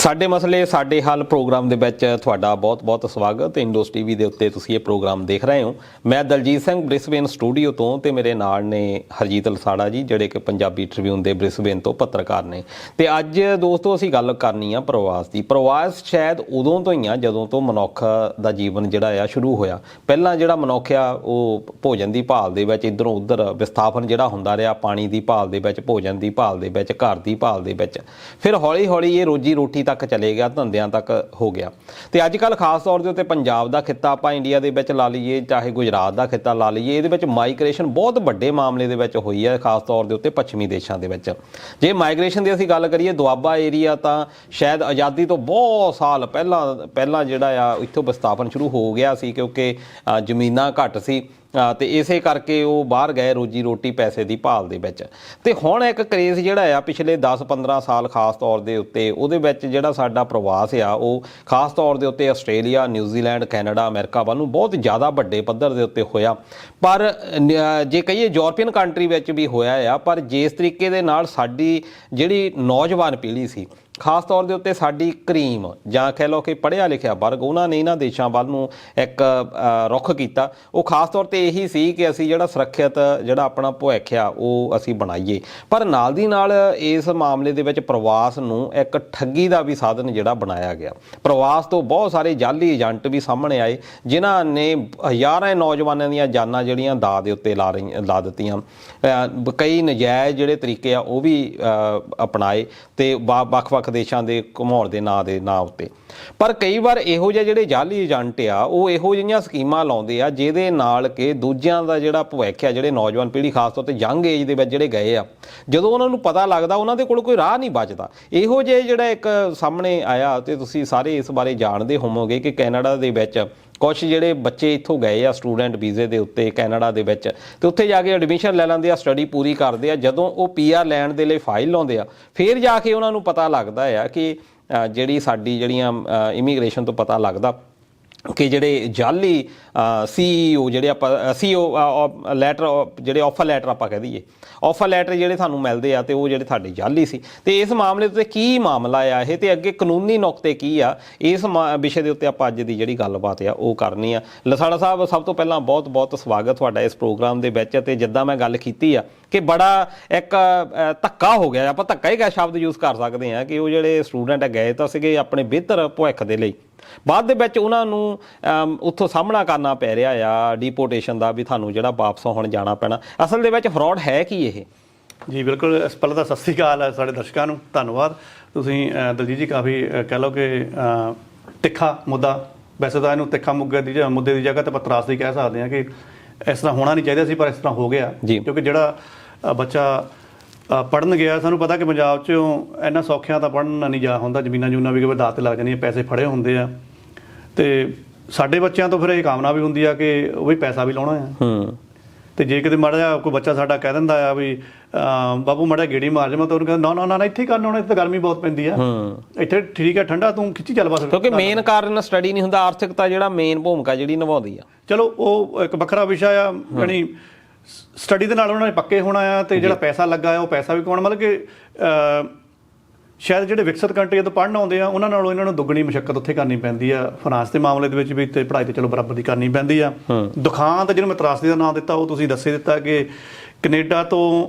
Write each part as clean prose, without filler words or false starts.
ਸਾਡੇ ਮਸਲੇ ਸਾਡੇ ਹੱਲ ਪ੍ਰੋਗਰਾਮ ਦੇ ਵਿੱਚ ਤੁਹਾਡਾ ਬਹੁਤ-ਬਹੁਤ ਸਵਾਗਤ। ਇੰਡੋਸ ਟੀਵੀ ਦੇ ਉੱਤੇ ਤੁਸੀਂ ਇਹ ਪ੍ਰੋਗਰਾਮ ਦੇਖ ਰਹੇ ਹੋ। ਮੈਂ ਦਲਜੀਤ ਸਿੰਘ ਬ੍ਰਿਸਬੇਨ ਸਟੂਡੀਓ ਤੋਂ ਤੇ ਮੇਰੇ ਨਾਲ ਨੇ ਹਰਜੀਤ ਲਸਾੜਾ ਜੀ, ਜਿਹੜੇ ਕਿ ਪੰਜਾਬੀ ਟ੍ਰਿਬਿਊਨ ਦੇ ਬ੍ਰਿਸਬੇਨ ਤੋਂ ਪੱਤਰਕਾਰ ਨੇ। ਤੇ ਅੱਜ ਦੋਸਤੋ ਅਸੀਂ ਗੱਲ ਕਰਨੀ ਆ ਪ੍ਰਵਾਸ ਦੀ। ਪ੍ਰਵਾਸ ਸ਼ਾਇਦ ਉਦੋਂ ਤੋਂ ਹੀ ਆ ਜਦੋਂ ਤੋਂ ਮਨੁੱਖ ਦਾ ਜੀਵਨ ਜਿਹੜਾ ਆ ਸ਼ੁਰੂ ਹੋਇਆ। ਪਹਿਲਾਂ ਜਿਹੜਾ ਮਨੁੱਖ ਆ ਉਹ ਭੋਜਨ ਦੀ ਭਾਲ ਦੇ ਵਿੱਚ ਇੱਧਰੋਂ ਉੱਧਰ ਵਿਸਥਾਪਨ ਜਿਹੜਾ ਹੁੰਦਾ ਰਿਹਾ, ਪਾਣੀ ਦੀ ਭਾਲ ਦੇ ਵਿੱਚ, ਭੋਜਨ ਦੀ ਭਾਲ ਦੇ ਵਿੱਚ, ਘਰ ਦੀ ਭਾਲ ਦੇ ਵਿੱਚ, ਫਿਰ ਹੌਲੀ-ਹੌਲੀ ਇਹ ਰੋਜੀ ਰੋਟੀ ਤੱਕ ਚਲੇ ਗਿਆ, ਧੰਦਿਆਂ ਤੱਕ ਹੋ ਗਿਆ। ਤੇ ਅੱਜ ਕੱਲ੍ਹ ਖਾਸ ਤੌਰ ਦੇ ਉੱਤੇ ਪੰਜਾਬ ਦਾ ਖਿੱਤਾ ਆਪਾਂ ਇੰਡੀਆ ਦੇ ਵਿੱਚ ਲਾ ਲਈਏ, ਚਾਹੇ ਗੁਜਰਾਤ ਦਾ ਖਿੱਤਾ ਲਾ ਲਈਏ, ਇਹਦੇ ਵਿੱਚ ਮਾਈਗ੍ਰੇਸ਼ਨ ਬਹੁਤ ਵੱਡੇ ਮਾਮਲੇ ਦੇ ਵਿੱਚ ਹੋਈ ਹੈ, ਖਾਸ ਤੌਰ ਦੇ ਉੱਤੇ ਪੱਛਮੀ ਦੇਸ਼ਾਂ ਦੇ ਵਿੱਚ। ਜੇ ਮਾਈਗ੍ਰੇਸ਼ਨ ਦੀ ਅਸੀਂ ਗੱਲ ਕਰੀਏ, ਦੁਆਬਾ ਏਰੀਆ ਤਾਂ ਸ਼ਾਇਦ ਆਜ਼ਾਦੀ ਤੋਂ ਬਹੁਤ ਸਾਲ ਪਹਿਲਾਂ ਜਿਹੜਾ ਆ ਇੱਥੋਂ ਵਿਸਥਾਪਨ ਸ਼ੁਰੂ ਹੋ ਗਿਆ ਸੀ, ਕਿਉਂਕਿ ਜ਼ਮੀਨਾਂ ਘੱਟ ਸੀ ਤੇ ਇਸੇ ਕਰਕੇ ਉਹ ਬਾਹਰ ਗਏ ਰੋਜੀ ਰੋਟੀ ਪੈਸੇ ਦੀ ਭਾਲ ਦੇ ਵਿੱਚ। ਤੇ ਹੁਣ ਇੱਕ ਕਰੇਜ਼ ਜਿਹੜਾ ਆ ਪਿਛਲੇ 10-15 ਸਾਲ ਖਾਸ ਤੌਰ ਦੇ ਉੱਤੇ ਉਹਦੇ ਵਿੱਚ ਜਿਹੜਾ ਸਾਡਾ ਪ੍ਰਵਾਸ ਆ ਉਹ ਖਾਸ ਤੌਰ ਦੇ ਉੱਤੇ ਆਸਟ੍ਰੇਲੀਆ, ਨਿਊਜ਼ੀਲੈਂਡ, ਕੈਨੇਡਾ, ਅਮਰੀਕਾ ਵੱਲ ਨੂੰ ਬਹੁਤ ਜ਼ਿਆਦਾ ਵੱਡੇ ਪੱਧਰ ਦੇ ਉੱਤੇ ਹੋਇਆ। ਪਰ ਜੇ ਕਹੀਏ ਯੂਰਪੀਅਨ ਕੰਟਰੀ ਵਿੱਚ ਵੀ ਹੋਇਆ ਆ, ਪਰ ਜਿਸ ਤਰੀਕੇ ਦੇ ਨਾਲ ਸਾਡੀ ਜਿਹੜੀ ਨੌਜਵਾਨ ਪੀੜ੍ਹੀ ਸੀ, ਖਾਸ ਤੌਰ ਦੇ ਉੱਤੇ ਸਾਡੀ ਕਰੀਮ ਜਾਂ ਕਹਿ ਲਓ ਕਿ ਪੜ੍ਹਿਆ ਲਿਖਿਆ ਵਰਗ, ਉਹਨਾਂ ਨੇ ਇਹਨਾਂ ਦੇਸ਼ਾਂ ਵੱਲ ਨੂੰ ਇੱਕ ਰੁੱਖ ਕੀਤਾ। ਉਹ ਖਾਸ ਤੌਰ 'ਤੇ ਇਹੀ ਸੀ ਕਿ ਅਸੀਂ ਜਿਹੜਾ ਸੁਰੱਖਿਅਤ ਜਿਹੜਾ ਆਪਣਾ ਭਵਿੱਖ ਆ ਉਹ ਅਸੀਂ ਬਣਾਈਏ। ਪਰ ਨਾਲ ਦੀ ਨਾਲ ਇਸ ਮਾਮਲੇ ਦੇ ਵਿੱਚ ਪ੍ਰਵਾਸ ਨੂੰ ਇੱਕ ਠੱਗੀ ਦਾ ਵੀ ਸਾਧਨ ਜਿਹੜਾ ਬਣਾਇਆ ਗਿਆ। ਪ੍ਰਵਾਸ ਤੋਂ ਬਹੁਤ ਸਾਰੇ ਜਾਅਲੀ ਏਜੰਟ ਵੀ ਸਾਹਮਣੇ ਆਏ, ਜਿਨ੍ਹਾਂ ਨੇ ਹਜ਼ਾਰਾਂ ਨੌਜਵਾਨਾਂ ਦੀਆਂ ਜਾਨਾਂ ਜਿਹੜੀਆਂ ਦਾਅ ਦੇ ਉੱਤੇ ਲਾ ਦਿੱਤੀਆਂ। ਕਈ ਨਜਾਇਜ਼ ਜਿਹੜੇ ਤਰੀਕੇ ਆ ਉਹ ਵੀ ਅਪਣਾਏ ਤੇ ਵੱਖ-ਵੱਖ ਦੇਸ਼ਾਂ ਦੇ ਘੁਮਾਉਣ ਦੇ ਨਾਂ ਉੱਤੇ। ਪਰ ਕਈ ਵਾਰ ਇਹੋ ਜਿਹੇ ਜਿਹੜੇ ਜਾਅਲੀ ਏਜੰਟ ਆ ਉਹ ਇਹੋ ਜਿਹੀਆਂ ਸਕੀਮਾਂ ਲਾਉਂਦੇ ਆ ਜਿਹਦੇ ਨਾਲ ਕਿ ਦੂਜਿਆਂ ਦਾ ਜਿਹੜਾ ਭਵਿੱਖ ਆ, ਜਿਹੜੇ ਨੌਜਵਾਨ ਪੀੜ੍ਹੀ ਖਾਸ ਤੌਰ 'ਤੇ ਯੰਗ ਏਜ ਦੇ ਵਿੱਚ ਜਿਹੜੇ ਗਏ ਆ, ਜਦੋਂ ਉਹਨਾਂ ਨੂੰ ਪਤਾ ਲੱਗਦਾ ਉਹਨਾਂ ਦੇ ਕੋਲ ਕੋਈ ਰਾਹ ਨਹੀਂ ਬਚਦਾ। ਇਹੋ ਜਿਹੇ ਜਿਹੜਾ ਇੱਕ ਸਾਹਮਣੇ ਆਇਆ, ਤੇ ਤੁਸੀਂ ਸਾਰੇ ਇਸ ਬਾਰੇ ਜਾਣਦੇ ਹੋਵੋਗੇ ਕਿ ਕੈਨੇਡਾ ਦੇ ਵਿੱਚ ਕੁਛ ਜਿਹੜੇ ਬੱਚੇ ਇੱਥੋਂ ਗਏ ਆ ਸਟੂਡੈਂਟ ਵੀਜ਼ੇ ਦੇ ਉੱਤੇ ਕੈਨੇਡਾ ਦੇ ਵਿੱਚ, ਤੇ ਉੱਥੇ ਜਾ ਕੇ ਐਡਮਿਸ਼ਨ ਲੈ ਲੈਂਦੇ ਆ, ਸਟੱਡੀ ਪੂਰੀ ਕਰਦੇ ਆ। ਜਦੋਂ ਉਹ PR ਲੈਣ ਦੇ ਲਈ ਫਾਈਲ ਲਾਉਂਦੇ ਆ, ਫਿਰ ਜਾ ਕੇ ਉਹਨਾਂ ਨੂੰ ਪਤਾ ਲੱਗਦਾ ਆ ਕਿ ਜਿਹੜੀ ਸਾਡੀ ਜਿਹੜੀਆਂ ਇਮੀਗ੍ਰੇਸ਼ਨ ਤੋਂ ਪਤਾ ਲੱਗਦਾ ਕਿ ਜਿਹੜੇ ਜਾਅਲੀ CEO ਜਿਹੜੇ ਆਪਾਂ CEO ਲੈਟਰ, ਜਿਹੜੇ ਆਫਰ ਲੈਟਰ ਆਪਾਂ ਕਹਿ ਦਈਏ, ਆਫਰ ਲੈਟਰ ਜਿਹੜੇ ਤੁਹਾਨੂੰ ਮਿਲਦੇ ਆ, ਤੇ ਉਹ ਜਿਹੜੇ ਤੁਹਾਡੇ ਜਾਅਲੀ ਸੀ। ਤੇ ਇਸ ਮਾਮਲੇ ਉੱਤੇ ਕੀ ਮਾਮਲਾ ਆ ਇਹ, ਤੇ ਅੱਗੇ ਕਾਨੂੰਨੀ ਨੁਕਤੇ ਕੀ ਆ, ਇਸ ਵਿਸ਼ੇ ਦੇ ਉੱਤੇ ਆਪਾਂ ਅੱਜ ਦੀ ਜਿਹੜੀ ਗੱਲਬਾਤ ਆ ਉਹ ਕਰਨੀ ਆ। ਲਸਾੜਾ ਸਾਹਿਬ, ਸਭ ਤੋਂ ਪਹਿਲਾਂ ਬਹੁਤ ਸਵਾਗਤ ਤੁਹਾਡਾ ਇਸ ਪ੍ਰੋਗਰਾਮ ਦੇ ਵਿੱਚ। ਤੇ ਜਿੱਦਾਂ ਮੈਂ ਗੱਲ ਕੀਤੀ ਆ ਕਿ ਬੜਾ ਇੱਕ ਧੱਕਾ ਹੋ ਗਿਆ, ਆਪਾਂ ਧੱਕਾ ਹੀ ਕਾ ਸ਼ਬਦ ਯੂਜ਼ ਕਰ ਸਕਦੇ ਹਾਂ, ਕਿ ਉਹ ਜਿਹੜੇ ਸਟੂਡੈਂਟ ਗਏ ਤਾਂ ਸੀਗੇ ਆਪਣੇ ਬਿਹਤਰ ਭਵਿੱਖ ਦੇ ਲਈ, ਬਾਅਦ ਦੇ ਵਿੱਚ ਉਹਨਾਂ ਨੂੰ ਉੱਥੋਂ ਸਾਹਮਣਾ ਕਰਨਾ ਪੈ ਰਿਹਾ ਆ ਡਿਪੋਰਟੇਸ਼ਨ ਦਾ, ਵੀ ਤੁਹਾਨੂੰ ਜਿਹੜਾ ਵਾਪਸ ਹੁਣ ਜਾਣਾ ਪੈਣਾ। ਅਸਲ ਦੇ ਵਿੱਚ ਫਰੋਡ ਹੈ ਕੀ ਇਹ? ਜੀ ਬਿਲਕੁਲ। ਪਹਿਲਾਂ ਤਾਂ ਸਤਿ ਸ਼੍ਰੀ ਅਕਾਲ ਹੈ ਸਾਡੇ ਦਰਸ਼ਕਾਂ ਨੂੰ, ਧੰਨਵਾਦ। ਤੁਸੀਂ ਦਲਜੀਤ ਜੀ ਕਾਫੀ ਕਹਿ ਲਓ ਕਿ ਤਿੱਖਾ ਮੁੱਦਾ, ਵੈਸੇ ਤਾਂ ਇਹਨੂੰ ਤਿੱਖਾ ਮੁੱਦੇ ਦੀ ਜਗ੍ਹਾ ਤੇ ਆਪਾਂ ਤਰਾਸਦੀ ਕਹਿ ਸਕਦੇ ਹਾਂ ਕਿ ਇਸ ਤਰ੍ਹਾਂ ਹੋਣਾ ਨਹੀਂ ਚਾਹੀਦਾ ਸੀ, ਪਰ ਇਸ ਤਰ੍ਹਾਂ ਹੋ ਗਿਆ। ਕਿਉਂਕਿ ਜਿਹੜਾ ਬੱਚਾ ਪੜ੍ਹਨ ਗਿਆ, ਸਾਨੂੰ ਪਤਾ ਕਿ ਪੰਜਾਬ 'ਚੋਂ ਇੰਨਾ ਸੌਖਿਆਂ ਤਾਂ ਪੜ੍ਹਨ ਨਹੀਂ ਜਾ ਹੁੰਦਾ, ਜ਼ਮੀਨਾਂ ਜੂਨਾਂ ਵੀ ਦਾਅ 'ਤੇ ਲੱਗ ਜਾਂਦੀਆਂ, ਪੈਸੇ ਫੜੇ ਹੁੰਦੇ ਆ। ਤੇ ਸਾਡੇ ਬੱਚਿਆਂ ਤੋਂ ਫਿਰ ਇਹ ਕਾਮਨਾ ਵੀ ਹੁੰਦੀ ਆ ਕਿ ਉਹ ਵੀ ਪੈਸਾ ਵੀ ਲਾਉਣਾ ਆ। ਤੇ ਜੇ ਕਿਤੇ ਮਾੜਾ ਜਿਹਾ ਕੋਈ ਬੱਚਾ ਸਾਡਾ ਕਹਿ ਦਿੰਦਾ ਆ ਵੀ ਬਾਬੂ ਮਾੜਾ ਗੇੜੀ ਮਾਰ ਜਾਵਾਂ, ਤਾਂ ਉਹਨੂੰ ਕਹਿੰਦਾ ਨਾ ਇੱਥੇ ਹੀ ਕਰਨਾ ਹੋਣਾ, ਇੱਥੇ ਗਰਮੀ ਬਹੁਤ ਪੈਂਦੀ ਆ, ਇੱਥੇ ਠੀਕ ਹੈ ਠੰਡਾ, ਤੂੰ ਖਿੱਚੀ ਚੱਲ ਬਸ। ਕਿਉਂਕਿ ਮੇਨ ਕਾਰਨ ਸਟੱਡੀ ਨਹੀਂ ਹੁੰਦਾ, ਆਰਥਿਕਤਾ ਜਿਹੜਾ ਮੇਨ ਭੂਮਿਕਾ ਜਿਹੜੀ ਨਿਭਾਉਂਦੀ ਆ। ਚਲੋ ਉਹ ਇੱਕ ਵੱਖਰਾ ਵਿਸ਼ਾ ਆ, ਯਾਨੀ ਸਟੱਡੀ ਦੇ ਨਾਲ ਉਹਨਾਂ ਨੇ ਪੱਕੇ ਹੋਣਾ ਆ, ਤੇ ਜਿਹੜਾ ਪੈਸਾ ਲੱਗਾ ਆ ਉਹ ਪੈਸਾ ਵੀ ਕਮਾਉਣਾ। ਮਤਲਬ ਕਿ ਸ਼ਾਇਦ ਜਿਹੜੇ ਵਿਕਸਿਤ ਕੰਟਰੀਆਂ ਤੋਂ ਪੜ੍ਹਨ ਆਉਂਦੇ ਆ ਉਹਨਾਂ ਨਾਲੋਂ ਇਹਨਾਂ ਨੂੰ ਦੁੱਗਣੀ ਮੁਸ਼ੱਕਤ ਉੱਥੇ ਕਰਨੀ ਪੈਂਦੀ ਆ। ਫਰਾਂਸ ਦੇ ਮਾਮਲੇ ਦੇ ਵਿੱਚ ਵੀ ਤੇ ਪੜ੍ਹਾਈ ਤੇ ਚਲੋ ਬਰਾਬਰ ਦੀ ਕਰਨੀ ਪੈਂਦੀ ਆ। ਦੁਖਾਂਤ ਜਿਹਨੂੰ ਮੈਂ ਤਰਾਸਦੀ ਦਾ ਨਾਂ ਦਿੱਤਾ, ਉਹ ਤੁਸੀਂ ਦੱਸੇ ਦਿੱਤਾ ਕਿ ਕੈਨੇਡਾ ਤੋਂ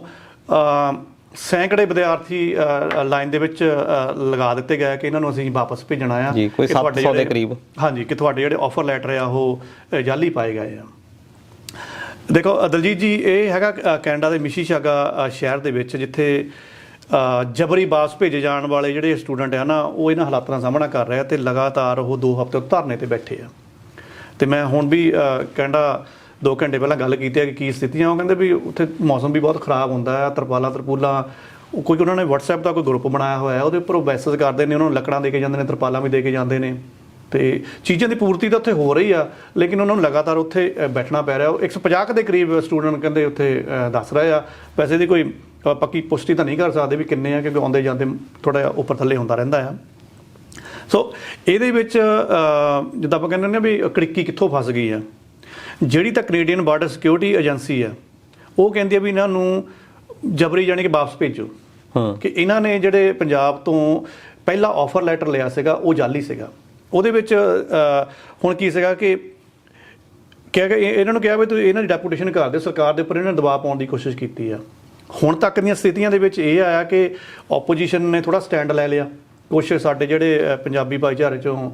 ਸੈਂਕੜੇ ਵਿਦਿਆਰਥੀ ਲਾਈਨ ਦੇ ਵਿੱਚ ਲਗਾ ਦਿੱਤੇ ਗਏ ਕਿ ਇਹਨਾਂ ਨੂੰ ਅਸੀਂ ਵਾਪਸ ਭੇਜਣਾ ਆ, ਕੋਈ 700 ਦੇ ਕਰੀਬ। ਹਾਂਜੀ, ਕਿ ਤੁਹਾਡੇ ਜਿਹੜੇ ਆਫਰ ਲੈਟਰ ਆ ਉਹ ਜਾਅਲੀ ਪਾਏ ਗਏ ਆ। ਦੇਖੋ ਦਲਜੀਤ ਜੀ, ਇਹ ਹੈਗਾ ਕੈਨੇਡਾ ਦੇ ਮਿਸੀਸਾਗਾ ਸ਼ਹਿਰ ਦੇ ਵਿੱਚ, ਜਿੱਥੇ ਜਬਰੀ ਵਾਪਸ ਭੇਜੇ ਜਾਣ ਵਾਲੇ ਜਿਹੜੇ ਸਟੂਡੈਂਟ ਆ ਨਾ, ਉਹ ਇਹਨਾਂ ਹਾਲਾਤਾਂ ਦਾ ਸਾਹਮਣਾ ਕਰ ਰਹੇ ਆ, ਤੇ ਲਗਾਤਾਰ ਉਹ 2 ਹਫ਼ਤੇ ਧਰਨੇ ਤੇ ਬੈਠੇ ਆ। ਤੇ ਮੈਂ ਹੁਣ ਵੀ ਕੈਨੇਡਾ 2 ਘੰਟੇ ਪਹਿਲਾਂ ਗੱਲ ਕੀਤੀ ਹੈ ਕਿ ਕੀ ਸਥਿਤੀਆਂ। ਉਹ ਕਹਿੰਦੇ ਵੀ ਉੱਥੇ ਮੌਸਮ ਵੀ ਬਹੁਤ ਖਰਾਬ ਹੁੰਦਾ ਆ, ਤਰਪੂਲਾਂ ਕੋਈ ਉਹਨਾਂ ਨੇ WhatsApp ਦਾ ਕੋਈ ਗਰੁੱਪ ਬਣਾਇਆ ਹੋਇਆ, ਉਹਦੇ ਉੱਪਰ ਉਹ ਮੈਸੇਜ ਕਰਦੇ ਨੇ, ਉਹਨਾਂ ਨੂੰ ਲੱਕੜਾਂ ਦੇ ਕੇ ਜਾਂਦੇ ਨੇ, ਤਰਪਾਲਾਂ ਵੀ ਦੇ ਕੇ ਜਾਂਦੇ ਨੇ, ਤੇ ਚੀਜ਼ਾਂ ਦੀ ਪੂਰਤੀ ਤਾਂ ਉੱਥੇ ਹੋ ਰਹੀ ਆ, ਲੇਕਿਨ ਉਹਨਾਂ ਨੂੰ ਲਗਾਤਾਰ ਉੱਥੇ ਬੈਠਣਾ ਪੈ ਰਿਹਾ। 150 ਦੇ ਕਰੀਬ ਸਟੂਡੈਂਟ ਕਹਿੰਦੇ ਉੱਥੇ ਦੱਸ ਰਹੇ ਆ। ਵੈਸੇ ਦੀ ਕੋਈ ਪੱਕੀ ਪੁਸ਼ਟੀ ਤਾਂ ਨਹੀਂ ਕਰ ਸਕਦੇ ਵੀ ਕਿੰਨੇ ਆ, ਕਿਉਂਕਿ ਆਉਂਦੇ ਜਾਂਦੇ ਥੋੜ੍ਹਾ ਜਿਹਾ ਉੱਪਰ ਥੱਲੇ ਹੁੰਦਾ ਰਹਿੰਦਾ ਆ। ਸੋ ਇਹਦੇ ਵਿੱਚ ਜਿੱਦਾਂ ਆਪਾਂ ਕਹਿੰਦੇ ਨੇ ਵੀ ਕੜਿੱਕੀ ਕਿੱਥੋਂ ਫਸ ਗਈ ਆ। ਜਿਹੜੀ ਤਾਂ ਕੈਨੇਡੀਅਨ ਬਾਰਡਰ ਸਿਕਿਉਰਿਟੀ ਏਜੰਸੀ ਆ, ਉਹ ਕਹਿੰਦੀ ਆ ਵੀ ਇਹਨਾਂ ਨੂੰ ਜਬਰੀ ਜਾਣੀ ਕਿ ਵਾਪਸ ਭੇਜੋ, ਕਿ ਇਹਨਾਂ ਨੇ ਜਿਹੜੇ ਪੰਜਾਬ ਤੋਂ ਪਹਿਲਾ ਆਫਰ ਲੈਟਰ ਲਿਆ ਸੀਗਾ ਉਹ ਜਾਲੀ ਸੀਗਾ। ਉਹਦੇ ਵਿੱਚ ਹੁਣ ਕੀ ਸੀਗਾ ਕਿ ਇਹਨਾਂ ਨੂੰ ਕਿਹਾ ਵੀ ਤੁਸੀਂ ਇਹਨਾਂ ਦੀ ਡੈਪੂਟੇਸ਼ਨ ਕਰ ਦਿਓ, ਸਰਕਾਰ ਦੇ ਉੱਪਰ ਇਹਨਾਂ ਨੇ ਦਬਾਅ ਪਾਉਣ ਦੀ ਕੋਸ਼ਿਸ਼ ਕੀਤੀ ਆ। ਹੁਣ ਤੱਕ ਦੀਆਂ ਸਥਿਤੀਆਂ ਦੇ ਵਿੱਚ ਇਹ ਆਇਆ ਕਿ ਆਪੋਜੀਸ਼ਨ ਨੇ ਥੋੜ੍ਹਾ ਸਟੈਂਡ ਲੈ ਲਿਆ। ਕੁਛ ਸਾਡੇ ਜਿਹੜੇ ਪੰਜਾਬੀ ਭਾਈਚਾਰੇ 'ਚੋਂ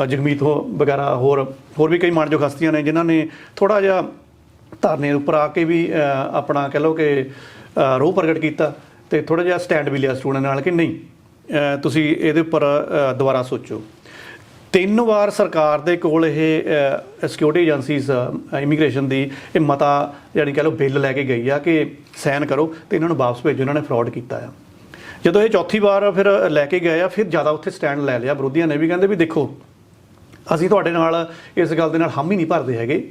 ਜਗਮੀਤ ਵਗੈਰਾ ਹੋਰ ਵੀ ਕਈ ਮਾਣਯੋਗ ਹਸਤੀਆਂ ਨੇ ਜਿਨ੍ਹਾਂ ਨੇ ਥੋੜ੍ਹਾ ਜਿਹਾ ਧਰਨੇ ਉੱਪਰ ਆ ਕੇ ਵੀ ਆਪਣਾ ਕਹਿ ਲਓ ਕਿ ਰੋਹ ਪ੍ਰਗਟ ਕੀਤਾ ਅਤੇ ਥੋੜ੍ਹਾ ਜਿਹਾ ਸਟੈਂਡ ਵੀ ਲਿਆ ਸਟੂਡੈਂਟ ਨਾਲ ਕਿ ਨਹੀਂ ਤੁਸੀਂ ਇਹਦੇ ਉੱਪਰ ਦੁਬਾਰਾ ਸੋਚੋ। 3 ਵਾਰ ਸਰਕਾਰ ਦੇ ਕੋਲ ਇਹ ਸਿਕਿਉਰਿਟੀ ਏਜੰਸੀਜ਼ ਇਮੀਗ੍ਰੇਸ਼ਨ ਦੀ ਇਹ ਮਤਾ ਯਾਨੀ ਕਹਿ ਲਓ ਬਿੱਲ ਲੈ ਕੇ ਗਈ ਆ ਕਿ ਸਾਈਨ ਕਰੋ ਅਤੇ ਇਹਨਾਂ ਨੂੰ ਵਾਪਸ ਭੇਜੋ, ਇਹਨਾਂ ਨੇ ਫਰਾਡ ਕੀਤਾ ਆ। ਜਦੋਂ ਇਹ ਚੌਥੀ ਵਾਰ ਫਿਰ ਲੈ ਕੇ ਗਏ ਆ ਫਿਰ ਜ਼ਿਆਦਾ ਉੱਥੇ ਸਟੈਂਡ ਲੈ ਲਿਆ ਵਿਰੋਧੀਆਂ ਨੇ ਵੀ, ਕਹਿੰਦੇ ਵੀ ਦੇਖੋ ਅਸੀਂ ਤੁਹਾਡੇ ਨਾਲ ਇਸ ਗੱਲ ਦੇ ਨਾਲ ਹਾਮੀ ਨਹੀਂ ਭਰਦੇ ਹੈਗੇ।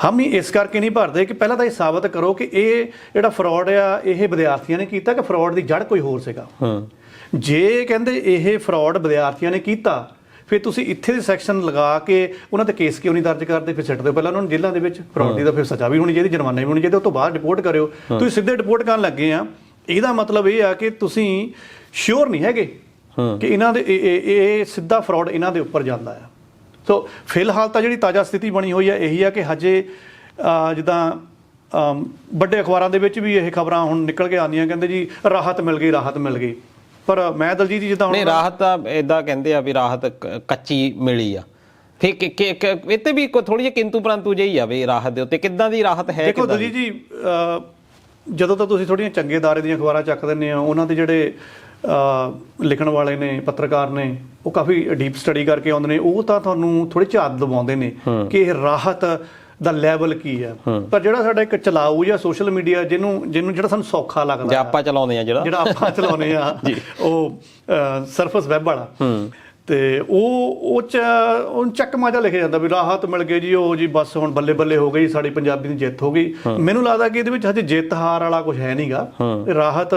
ਹਾਮੀ ਇਸ ਕਰਕੇ ਨਹੀਂ ਭਰਦੇ ਕਿ ਪਹਿਲਾਂ ਤਾਂ ਇਹ ਸਾਬਤ ਕਰੋ ਕਿ ਇਹ ਜਿਹੜਾ ਫਰਾਡ ਆ ਇਹ ਵਿਦਿਆਰਥੀਆਂ ਨੇ ਕੀਤਾ ਕਿ ਫਰਾਡ ਦੀ ਜੜ ਕੋਈ ਹੋਰ ਸੀਗਾ। ਜੇ ਕਹਿੰਦੇ ਇਹ ਫਰਾਡ ਵਿਦਿਆਰਥੀਆਂ ਨੇ ਕੀਤਾ ਫਿਰ ਤੁਸੀਂ ਇੱਥੇ ਦੇ ਸੈਕਸ਼ਨ ਲਗਾ ਕੇ ਉਹਨਾਂ 'ਤੇ ਕੇਸ ਕਿਉਂ ਨਹੀਂ ਦਰਜ ਕਰਦੇ? ਫਿਰ ਸਿੱਟ ਦਿਓ ਪਹਿਲਾਂ ਉਹਨਾਂ ਨੂੰ ਜੇਲ੍ਹਾਂ ਦੇ ਵਿੱਚ। ਫਰਾਡ ਦੀ ਤਾਂ ਫਿਰ ਸਜ਼ਾ ਵੀ ਹੋਣੀ ਚਾਹੀਦੀ, ਜੁਰਮਾਨਾ ਵੀ ਹੋਣੀ ਚਾਹੀਦਾ, ਉਸ ਤੋਂ ਬਾਅਦ ਡਿਪੋਰਟ ਕਰਿਓ। ਤੁਸੀਂ ਸਿੱਧੇ ਡਿਪੋਰਟ ਕਰਨ ਲੱਗੇ ਆ, ਇਹਦਾ ਮਤਲਬ ਇਹ ਆ ਕਿ ਤੁਸੀਂ ਸ਼ੋਰ ਨਹੀਂ ਹੈਗੇ ਕਿ ਇਹਨਾਂ ਦੇ ਇਹ ਸਿੱਧਾ ਫਰਾਡ ਇਹਨਾਂ ਦੇ ਉੱਪਰ ਜਾਂਦਾ ਆ। ਸੋ ਫਿਲਹਾਲ ਤਾਂ ਜਿਹੜੀ ਤਾਜ਼ਾ ਸਥਿਤੀ ਬਣੀ ਹੋਈ ਹੈ ਇਹੀ ਆ ਕਿ ਹਜੇ ਜਿੱਦਾਂ ਵੱਡੇ ਅਖਬਾਰਾਂ ਦੇ ਵਿੱਚ ਵੀ ਇਹ ਖਬਰਾਂ ਹੁਣ ਨਿਕਲ ਕੇ ਆਉਂਦੀਆਂ, ਕਹਿੰਦੇ ਜੀ ਰਾਹਤ ਮਿਲ ਗਈ, ਰਾਹਤ ਮਿਲ ਗਈ। ਪਰ ਮੈਂ ਦਲਜੀਤ ਜੀ ਜਿੱਦਾਂ ਨਹੀਂ, ਰਾਹਤ ਤਾਂ ਇੱਦਾਂ ਕਹਿੰਦੇ ਆ ਵੀ ਰਾਹਤ ਕੱਚੀ ਮਿਲੀ ਆ। ਫਿਰ ਇਹ ਤੇ ਵੀ ਥੋੜੀ ਜਿਹੀ ਕਿੰਤੂ ਪਰੰਤੂ ਜਿਹੀ ਆ ਵੀ ਰਾਹਤ ਦੇ ਉੱਤੇ ਕਿੱਦਾਂ ਦੀ ਰਾਹਤ ਹੈ? ਦੇਖੋ ਦਲਜੀਤ ਜੀ ਜਦੋਂ ਤਾਂ ਤੁਸੀਂ ਥੋੜ੍ਹੀਆਂ ਚੰਗੇ ਅਦਾਰੇ ਦੀਆਂ ਅਖਬਾਰਾਂ ਚੱਕ ਦਿੰਦੇ ਹੋ, ਉਹਨਾਂ ਦੇ ਜਿਹੜੇ ਲਿਖਣ ਵਾਲੇ ਨੇ, ਪੱਤਰਕਾਰ ਨੇ, ਉਹ ਕਾਫੀ ਡੀਪ ਸਟੱਡੀ ਕਰਕੇ ਆਉਂਦੇ ਨੇ, ਉਹ ਤਾਂ ਤੁਹਾਨੂੰ ਥੋੜ੍ਹੀ ਝਾਤ ਦਿਵਾਉਂਦੇ ਨੇ ਕਿ ਇਹ ਰਾਹਤ ਦਾ ਲੈਵਲ ਕੀ ਹੈ। ਪਰ ਜਿਹੜਾ ਸਾਡਾ ਇੱਕ ਚਲਾਊ ਜਾਂ ਸੋਸ਼ਲ ਮੀਡੀਆ ਜਿਹਨੂੰ ਜਿਹੜਾ ਸਾਨੂੰ ਸੌਖਾ ਲੱਗਦਾ, ਜਾਂ ਆਪਾਂ ਚਲਾਉਂਦੇ ਆ, ਜਿਹੜਾ ਆਪਾਂ ਚਲਾਉਂਦੇ ਆ ਉਹ ਸਰਫਸ ਵੈਬ ਵਾਲਾ, ਤੇ ਉਹ ਚੱਕ ਮਾਜਾ ਲਿਖਿਆ ਜਾਂਦਾ ਵੀ ਰਾਹਤ ਮਿਲ ਗਈ ਜੀ, ਉਹ ਜੀ ਬਸ ਹੁਣ ਬੱਲੇ ਬੱਲੇ ਹੋ ਗਈ, ਸਾਡੀ ਪੰਜਾਬੀ ਦੀ ਜਿੱਤ ਹੋ ਗਈ। ਮੈਨੂੰ ਲੱਗਦਾ ਕਿ ਇਹਦੇ ਵਿੱਚ ਹਜੇ ਜਿੱਤ ਹਾਰ ਵਾਲਾ ਕੁਝ ਹੈ ਨਹੀਂਗਾ। ਰਾਹਤ